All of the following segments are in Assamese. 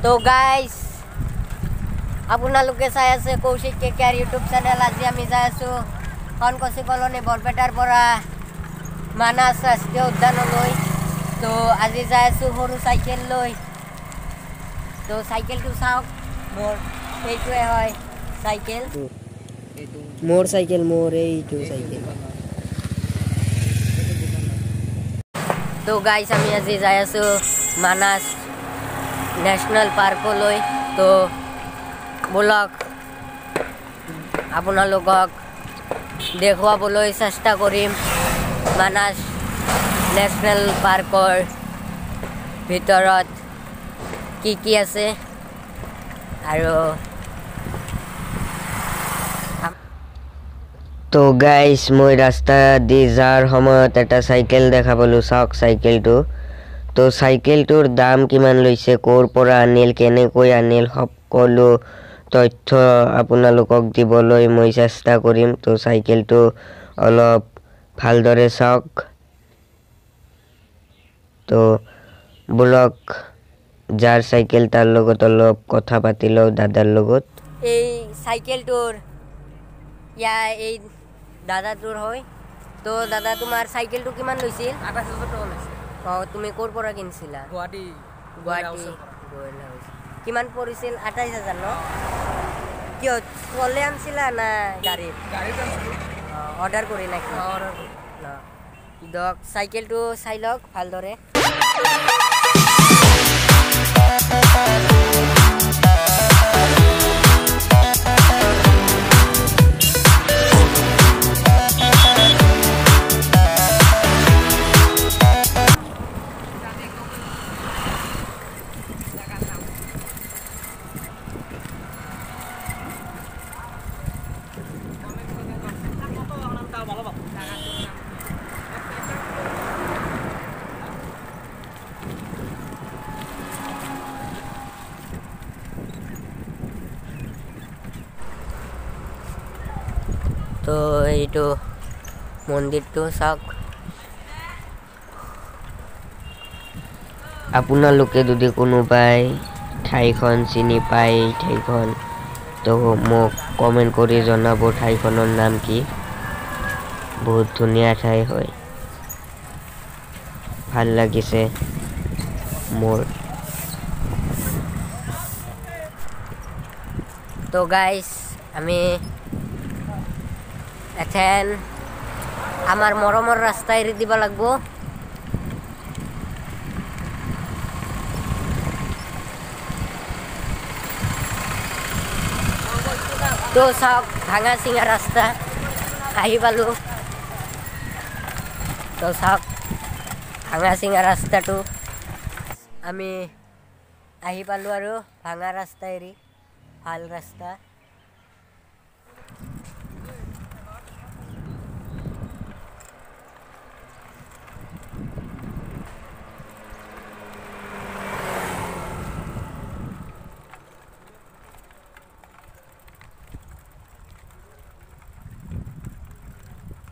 তো গাইজ আপোনালোকে চাই আছে কৌশিক কেকেআৰ ইউটিউব চেনেল। আজি আমি যাই আছোঁ কনকচি কলনী বৰপেটাৰ পৰা মানাস ৰাষ্ট্ৰীয় উদ্যানলৈ। তো আজি যাই আছোঁ সৰু চাইকেল লৈ। তো চাইকেলটো চাওক, মোৰ এইটোৱে হয় চাইকেল, মোৰ চাইকেল, মোৰ এইটো চাইকেল। তো গাইজ আমি আজি যাই আছোঁ মানাস নেশ্যনেল পাৰ্কলৈ। তো বলক আপোনালোকক দেখুৱাবলৈ চেষ্টা কৰিম মানাস নেশ্যনেল পাৰ্কৰ ভিতৰত কি আছে। আৰু তো গাইজ মই ৰাস্তা দি যোৱাৰ সময়ত এটা চাইকেল দেখা পালোঁ। চাওক চাইকেলটো। তো চাইকেলটোৰ দাম কিমান লৈছে, ক'ৰ পৰা আনিল, কেনেকৈ আনিল, সকলো তথ্য আপোনালোকক দিবলৈ মই চেষ্টা কৰিম। তো চাইকেলটো অলপ ভালদৰে চাওক। তো বলক যাৰ চাইকেল তাৰ লগত অলপ কথা পাতি লওঁ, দাদাৰ লগত। এই চাইকেলটোৰ এই দাদাটোৰ হয়। তো দাদা তোমাৰ চাইকেলটো কিমান লৈছিল? 28,000 টকা লৈছিল। অঁ, তুমি ক'ৰ পৰা কিনিছিলা? গুৱাহাটী। কিমান পৰিছিল? 28,000 ন? কিয় চলে আনিছিলা না গাড়ীত? অৰ্ডাৰ কৰি নাকি? দিয়ক চাইকেলটো চাই লওক ভালদৰে। তো এইটো মন্দিৰটো চাওক। আপোনালোকে যদি কোনোবাই ঠাইখন চিনি পায়, ঠাইখন তো মোক কমেণ্ট কৰি জনাব ঠাইখনৰ নাম কি। বহুত ধুনীয়া ঠাই হয়, ভাল লাগিছে মোৰ। তো গাইজ আমি এখন আমাৰ মৰমৰ ৰাস্তা এৰি দিব লাগিব। তো চাওক ভাঙা চিঙা ৰাস্তা আহি পালোঁ। তো চাওক ভাঙা চিঙা ৰাস্তাটো আমি আহি পালোঁ আৰু ভাঙা ৰাস্তা এৰি ভাল ৰাস্তা।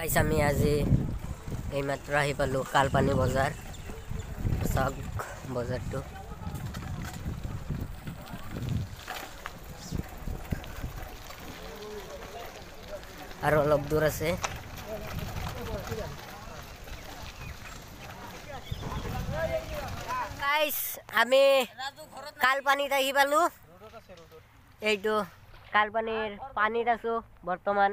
গাইজ আমি আজি এইমাত্ৰ আহি পালোঁ কালপানী বজাৰ। চাওক বজাৰটো। আৰু অলপ দূৰ আছে। গাইজ আমি কালপানীত আহি পালোঁ। এইটো কালপানীৰ পানীত আছোঁ বৰ্তমান।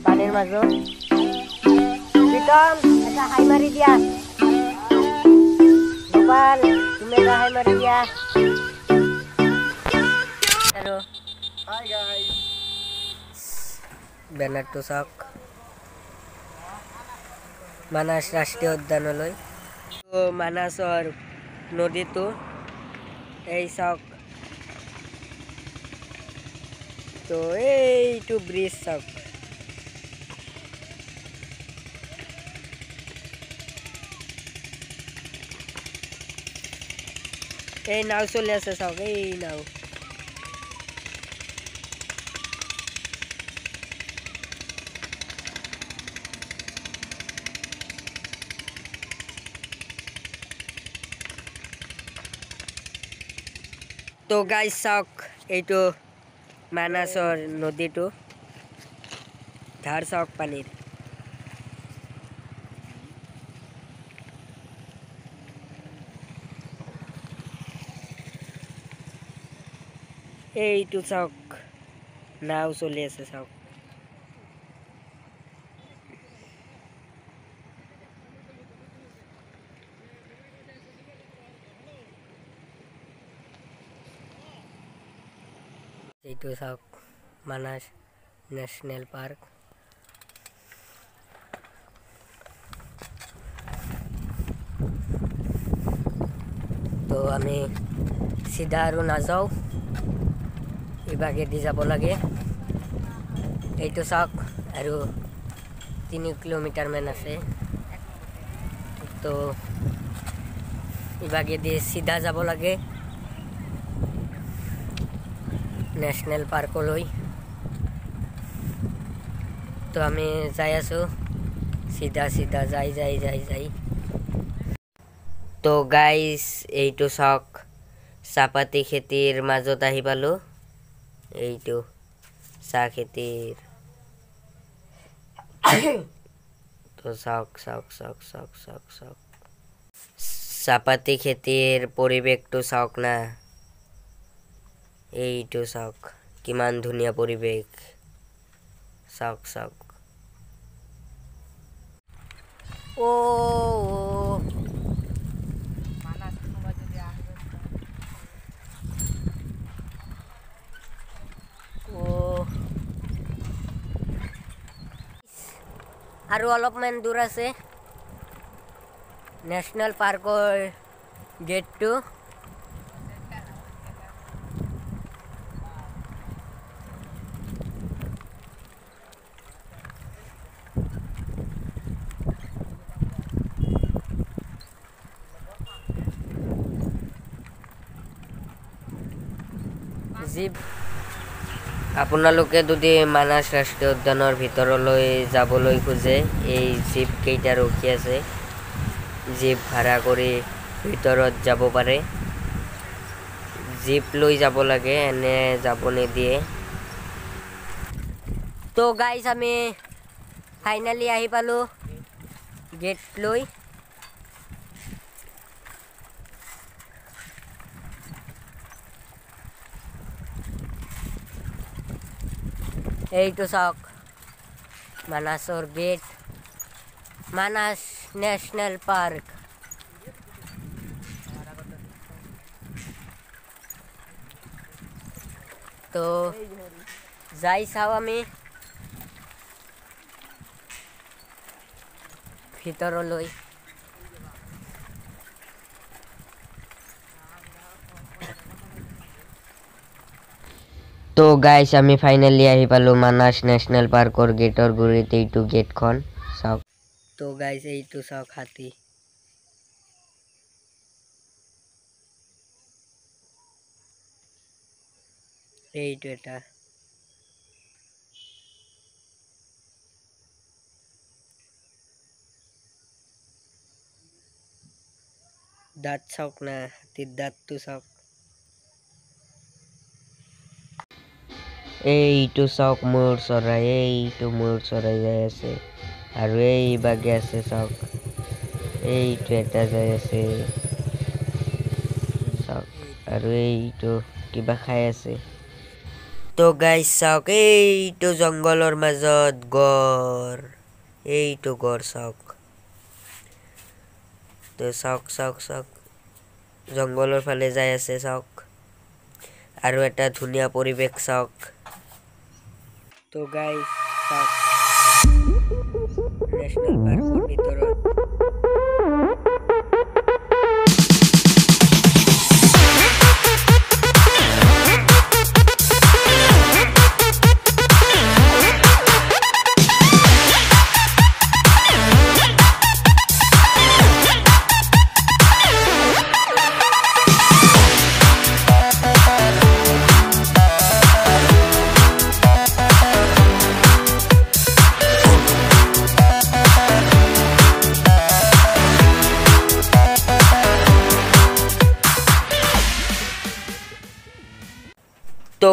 পানীৰ মাজত প্ৰীতম এটা হাই মাৰি দিয়া। গোপাল তুমি এটা হাই মাৰি দিয়া। আৰু বেনাৰটো চাওক মানাস ৰাষ্ট্ৰীয় উদ্যানলৈ। মানাসৰ নদীটো এই চাওক। তো এইটো ব্ৰিজ চাওক। এই নাও চলি আছে চাওক, এই নাও। তো গাইজ চাওক এইটো মানাসৰ নদীটো ধাৰ চাওক পানীৰ এইটো চাওক নাও চলি আছে চাওক এইটো চাওক মানাস ন্যাশনাল পার্ক তো আমি সিধা আৰু নাযাওঁ ইভাগেদি যাব লাগে এইটো চাওক আৰু 3 কিলোমিটাৰ মান আছে তো ইভাগেদি সিধা যাব লাগে ন্যাশনাল পার্কলৈ তো আমি যাই আছো সিধা সিধা যাই তো গাইজ এইটো চাওক চাহপাতি খেতিৰ মাজত আহি পালো এইটো চাহ খেতিৰ তো চাওক চাহপাতি খেতিৰ পৰিৱেশটো চাওক না এইটো চাওক কিমান ধুনীয়া পৰিৱেশ চাওক ও আৰু অলপমান দূৰ আছে ন্যাশনাল পাৰ্কৰ গেটটো জীপ আপোনালোকে যদি মানাস ৰাষ্ট্ৰীয় উদ্যানৰ ভিতৰলৈ যাবলৈ খোজে এই জীপ কেইটা ৰখি আছে জীপ ভাড়া কৰি ভিতৰত যাব পাৰে জীপ লৈ যাব লাগে এনে যাব নিদিয়ে তো গাইজ আমি ফাইনালি আহি পালো গেট লৈ এইটো চাওক মানাসৰ গেট মানাস ন্যাশনাল পাৰ্ক তো যাই চাও আমি ভিতৰলৈ তো গাইস আমি ফাইনালি আহি পালো মানাস ন্যাশনাল পাৰ্কৰ গেটৰ গুৰিত এইটো গেটখন চাওক তো গাইস এইটো চাওক হাতী এইটো এটা দাঁত চাওক না হাতীৰ দাঁতটো চাওক এইটো চাওক ময়ূৰ চৰাই এইটো ময়ূৰ চৰাই যাই আছে আৰু এই বাগে আছে চাওক এইটো এটা যাই আছে চাওক আৰু এইটো কিবা খাই আছে তো গাইস চাওক এইটো জংগলৰ মাজত গড় এইটো গড় চাওক তো চাওক জংগলৰ ফালে যাই আছে চাওক আৰু এটা ধুনীয়া পৰিৱেশ চাওক তো গাইস চাওক ন্যাশনাল পাৰ্কৰ ভিতৰত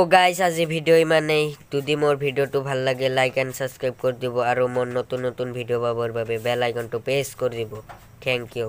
গাইজ আজি ভিডিঅ' ইমানেই যদি মোৰ ভিডিঅ'টো ভাল লাগে লাইক এণ্ড ছাবস্ক্ৰাইব কৰি দিব আৰু মোৰ নতুন নতুন ভিডিঅ' পাবৰ বাবে বেল আইকনটো প্ৰেছ কৰি দিব থেংক ইউ